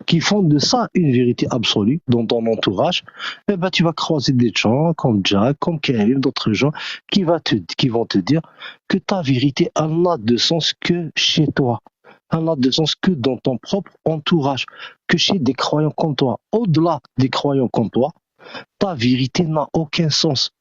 qui font de ça une vérité absolue dans ton entourage, eh ben tu vas croiser des gens comme Jack, comme Karim, d'autres gens qui vont te dire que ta vérité elle n'a de sens que chez toi. Elle n'a de sens que dans ton propre entourage, que chez des croyants comme toi. Au-delà des croyants comme toi, ta vérité n'a aucun sens.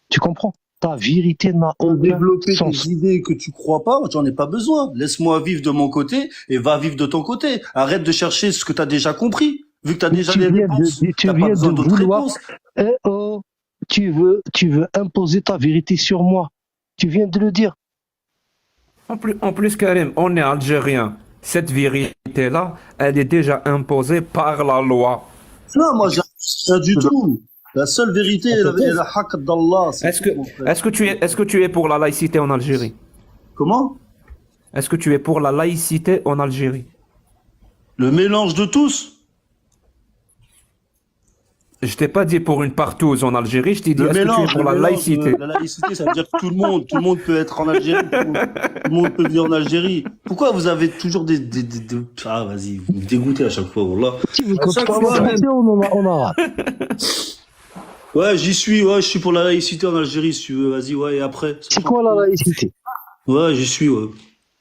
Tu comprends? Ta vérité n'a Pour aucun développer sens. tes idées que tu crois pas, j'en ai pas besoin. Laisse-moi vivre de mon côté et va vivre de ton côté. Arrête de chercher ce que tu as déjà compris. Vu que tu as déjà les réponses, tu t'as pas viens besoin de d'autres vouloir. réponses. Eh oh, tu veux imposer ta vérité sur moi. Tu viens de le dire. En plus, Karim, on est algérien. Cette vérité-là, elle est déjà imposée par la loi. Non, moi, j'ai rien du tout. La seule vérité est la haqq d'Allah. c'est Est-ce que, tout, mon frère. est-ce que tu es pour la laïcité en Algérie? Comment? Est-ce que tu es pour la laïcité en Algérie? Le mélange de tous. Je t'ai pas dit pour une partouze en Algérie, je t'ai dit Le est-ce que tu es mélange, pour le la mélange, laïcité? la laïcité, ça veut dire que tout le monde peut être en Algérie, tout le monde peut venir en Algérie. Pourquoi vous avez toujours ah, vas-y, vous me dégoûtez à chaque fois, wallah. Tu veux À qu'on chaque parle fois, en français ou en arabe? Ouais, je suis pour la laïcité en Algérie, si tu veux, vas-y, ouais, et après. C'est quoi la laïcité? Ouais, j'y suis, ouais.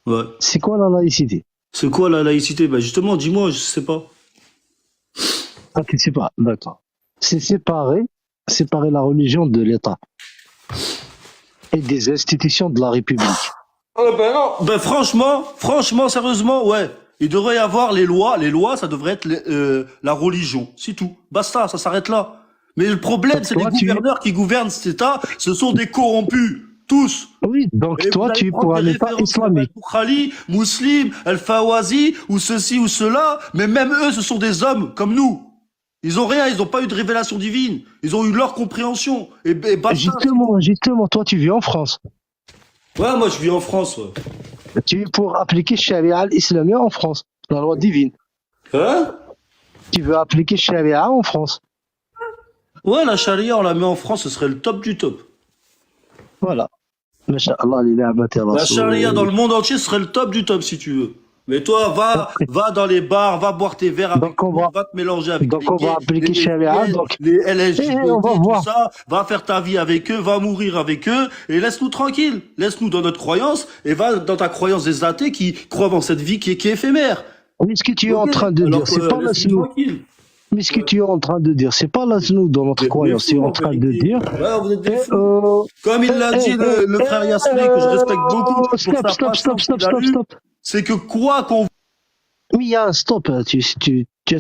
Ouais. C'est quoi la laïcité? C'est quoi la laïcité? Bah, justement, dis-moi, je sais pas. Ah, tu sais pas, d'accord. C'est séparer la religion de l'État et des institutions de la République. Oh, ben non. Ben, franchement, sérieusement, ouais. Il devrait y avoir les lois. Les lois, ça devrait être la religion. C'est tout. Basta, ça s'arrête là. Mais le problème, c'est les Toi, gouverneurs qui gouvernent cet État, ce sont des corrompus. Tous. Oui, donc Et toi, vous allez tu es prendre pour un des État références islamique. comme Al-Bukhari, Muslim, Al-Fawazi, ou ceci ou cela, mais même eux, ce sont des hommes comme nous. Ils ont rien, ils n'ont pas eu de révélation divine. Ils ont eu leur compréhension. Et basta. Justement, toi, tu vis en France. Ouais, moi, je vis en France, ouais. Tu es pour appliquer Sharia al-Islamia en France, la loi divine. Hein? Tu veux appliquer Sharia en France. Ouais, la charia, on la met en France, ce serait le top du top. Voilà. Masha'Allah, li ni'mati La rasoul. charia dans le monde entier serait le top du top si tu veux. Mais toi, va dans les bars, va boire tes verres avec Donc, on nous, va- va te mélanger avec donc, les on va gays, appliquer les charia, lesbiennes, donc. les LSJBT, on va tout voir. ça, va faire ta vie avec eux, va mourir avec eux, et laisse-nous tranquilles. Laisse-nous dans notre croyance, et va dans ta croyance des athées qui croient dans cette vie qui est éphémère. Mais ce que tu es en Ok. train de Alors dire, c'est que, pas laisse-nous l'asnou. tranquilles. Mais ce que tu es en train de dire, c'est pas l'asnou dans notre croyance. Tu es en train de dire. Ouais, vous êtes des fous. euh, Comme il l'a dit le frère Yasmé, que je respecte beaucoup, pour sa patience qu'il a eue, stop. c'est que quoi qu'on Oui, il y a un stop. À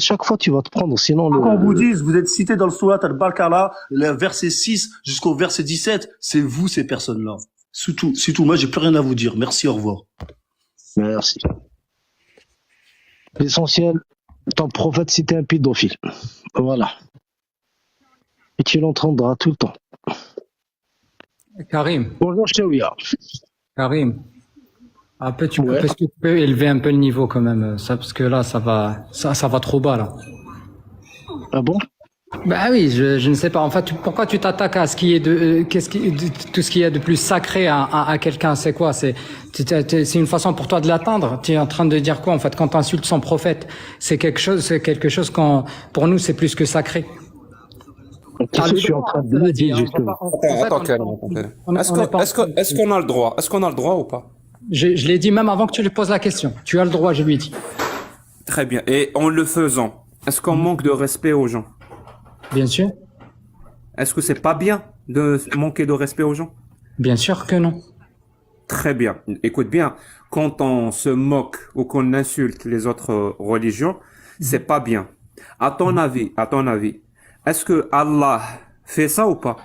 chaque fois, tu vas te prendre. Sinon, qu'on vous dise, vous êtes cité dans le Surat al-Baqarah, le verset 6 jusqu'au verset 17, c'est vous ces personnes-là. C'est tout. Moi, j'ai plus rien à vous dire. Merci, au revoir. Merci. L'essentiel, ton prophète, c'était un pédophile. Voilà. Et tu l'entendras tout le temps. Karim, Bonjour, Chaouia. Karim. Ouais. Est-ce que tu peux élever un peu le niveau quand même, ça, parce que là, ça va trop bas là. Ah bon? Bah oui, je ne sais pas. En fait, pourquoi tu t'attaques à ce qui est tout ce qui est de plus sacré à quelqu'un? C'est quoi? C'est une façon pour toi de l'atteindre. Tu es en train de dire quoi en fait quand tu insultes son prophète? C'est quelque chose qu'on, pour nous, c'est plus que sacré. Qu'est-ce que je suis en train de dire, justement? Attends, Karim. Est-ce qu'on a le droit? Est-ce qu'on a le droit ou pas? Je l'ai dit même avant que tu lui poses la question. Tu as le droit, je lui ai dit. Très bien. Et en le faisant, est-ce qu'on manque de respect aux gens? Bien sûr. Est-ce que c'est pas bien de manquer de respect aux gens? Bien sûr que non. Très bien. Écoute bien, quand on se moque ou qu'on insulte les autres religions, c'est pas bien. À ton avis, est-ce que Allah fait ça ou pas?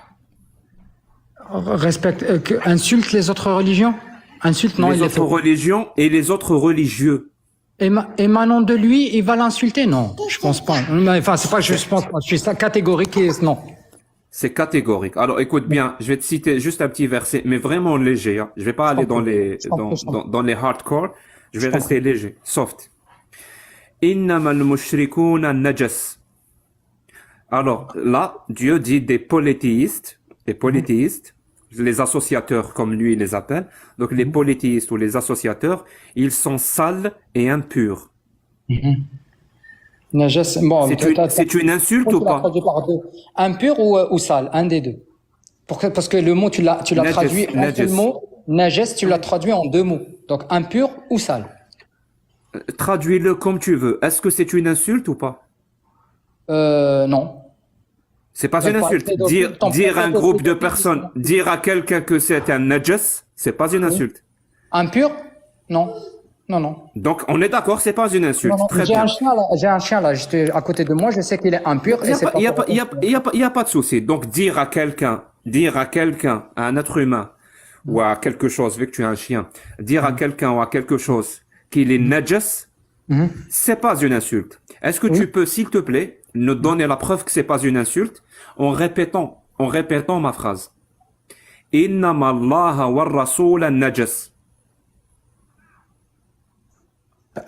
Respecte, insulte les autres religions? Insulte, non, Les il les autres fait. religions et les autres religieux. Émanant de lui, il va l'insulter? Non, je pense pas. Mais, enfin, c'est pas que je pense pas. Je suis ça catégorique et non. C'est catégorique. Alors, écoute bien, je vais te citer juste un petit verset, mais vraiment léger. Hein. Je vais pas aller dans les dans les hardcore. Je vais rester léger, soft. Innamal mushrikuna najas. Alors là, Dieu dit des polythéistes, les associateurs comme lui il les appelle. Donc les polythéistes ou les associateurs, ils sont sales et impurs. Najas, bon, C'est une insulte ou pas? Impur ou sale, un des deux. Parce que le mot, tu l'as Najas, traduit en najas. seul mot. Najas, tu l'as traduit en deux mots. Donc, impur ou sale. Traduis-le comme tu veux. Est-ce que c'est une insulte ou pas? Non. C'est pas Donc, une par insulte. pédophile, ton Dire à un pédophile, groupe de pédophile, personnes, dire à quelqu'un que c'est un najas, c'est pas une insulte. Impur? Non. Non, non. Donc on est d'accord, c'est pas une insulte. Non, non. Très J'ai bien. un chien là, juste à côté de moi, je sais qu'il est impur et c'est pas. Il y a pas de souci. Donc dire à quelqu'un, à un être humain ou à quelque chose, vu que tu es un chien, dire à quelqu'un ou à quelque chose qu'il est najas, c'est pas une insulte. Est-ce que tu peux, s'il te plaît, nous donner la preuve que c'est pas une insulte en répétant ma phrase. Innama Allah wa rasula najas.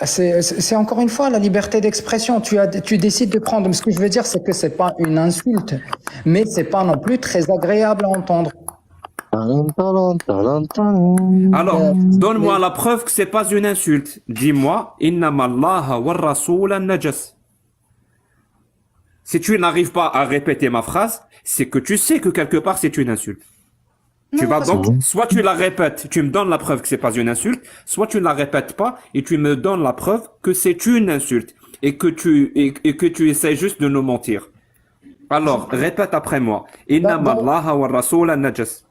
C'est encore une fois la liberté d'expression. Tu décides de prendre. Ce que je veux dire, c'est que c'est pas une insulte, mais c'est pas non plus très agréable à entendre. Alors, donne-moi la preuve que c'est pas une insulte. Dis-moi, innama Allah wa rasula najas. Si tu n'arrives pas à répéter ma phrase, c'est que tu sais que quelque part c'est une insulte. Tu vas donc, soit tu la répètes, tu me donnes la preuve que c'est pas une insulte, soit tu ne la répètes pas et tu me donnes la preuve que c'est une insulte et que tu essaies juste de nous mentir. Alors, répète après moi. Innama Allah wa rasula najas.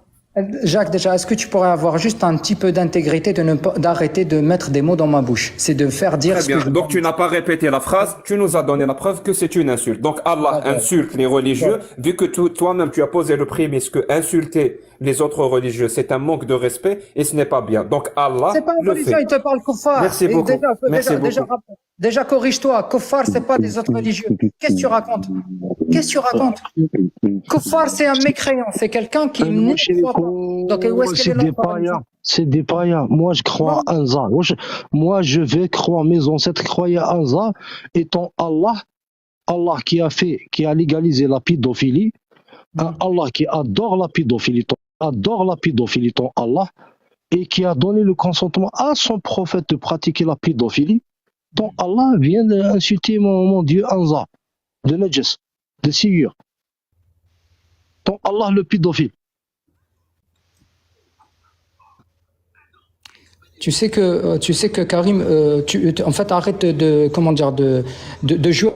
Jacques, déjà, est-ce que tu pourrais avoir juste un petit peu d'intégrité d'arrêter de mettre des mots dans ma bouche? C'est de faire dire Très ce bien. que je... Donc tu n'as pas répété la phrase, tu nous as donné la preuve que c'est une insulte. Donc Allah insulte les religieux, vu que toi-même tu as posé le prémisse que insulter les autres religieux c'est un manque de respect et ce n'est pas bien. Donc Allah C'est pas un le religieux, fait. il te parle kuffar. Merci Et beaucoup. Merci beaucoup. Déjà, corrige-toi. Kuffar, c'est pas des autres religieux. Qu'est-ce que tu racontes? Qu'est-ce que tu racontes? Kuffar, c'est un mécréant. C'est quelqu'un qui n'est pas. Donc, où est-ce C'est qu'elle est des là, par païens. exemple? C'est des païens. Moi, je crois en Allah. Moi, je vais croire, mes ancêtres croyaient en Allah, étant Allah, Allah qui a légalisé la pédophilie, un Allah qui adore la pédophilie, ton Allah, et qui a donné le consentement à son prophète de pratiquer la pédophilie, ton Allah vient d'insulter mon Dieu Anza, de Najas, de Sigur. Ton Allah le pédophile. Tu sais que Karim, en fait, arrête de jouer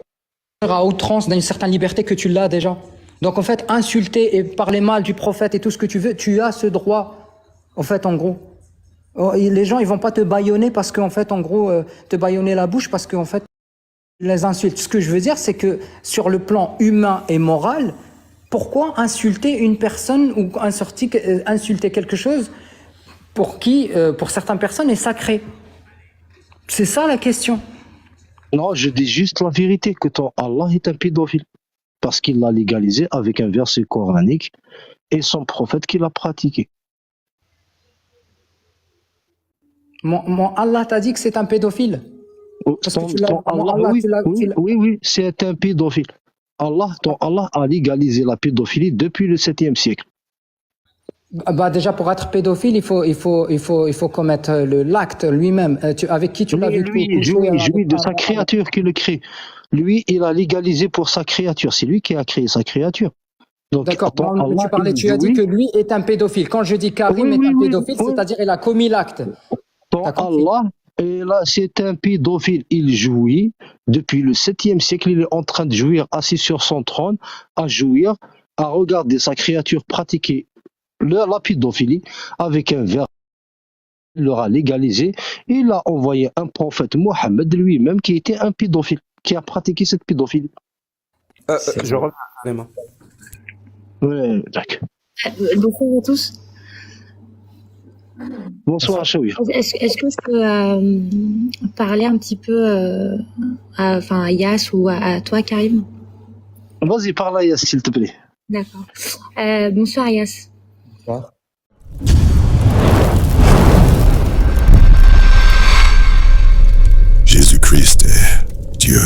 à outrance dans une certaine liberté que tu l'as déjà. Donc, en fait, insulter et parler mal du prophète et tout ce que tu veux, tu as ce droit, en fait, en gros. Les gens, ils vont pas te bâillonner parce qu'en fait, en gros, te bâillonner la bouche parce qu'en fait, les insultes. Ce que je veux dire, c'est que sur le plan humain et moral, pourquoi insulter une personne ou insulter quelque chose pour certaines personnes, est sacré? C'est ça la question. Non, je dis juste la vérité, que ton Allah est un pédophile. Parce qu'il l'a légalisé avec un verset coranique et son prophète qui l'a pratiqué. Mon Allah t'a dit que c'est un pédophile. Parce que Oui, c'est un pédophile. Ton Allah a légalisé la pédophilie depuis le 7e siècle. Bah déjà pour être pédophile, il faut commettre l'acte lui-même. Avec qui tu l'as vécu? Lui, de sa créature qui le crée. Lui, il a légalisé pour sa créature. C'est lui qui a créé sa créature. D'accord. Tu as dit que lui est un pédophile. Quand je dis Karim est un pédophile, c'est-à-dire il a commis l'acte. Ton T'as compris? Allah, et là, c'est un pédophile. Il jouit. Depuis le 7e siècle, il est en train de jouir, assis sur son trône, à jouir, à regarder sa créature pratiquer la pédophilie avec un verre. Il l'aura légalisé. Il a envoyé un prophète, Mohammed lui-même, qui était un pédophile, qui a pratiqué cette pédophilie. Je reviens, vraiment. Ouais, d'accord. Bonsoir à tous. Bonsoir, Chawir. Est-ce que je peux parler un petit peu à Yas ou à toi, Karim? Vas-y, parle à Yass, s'il te plaît. D'accord. Bonsoir, Yas. Bonsoir. Jésus-Christ est Dieu.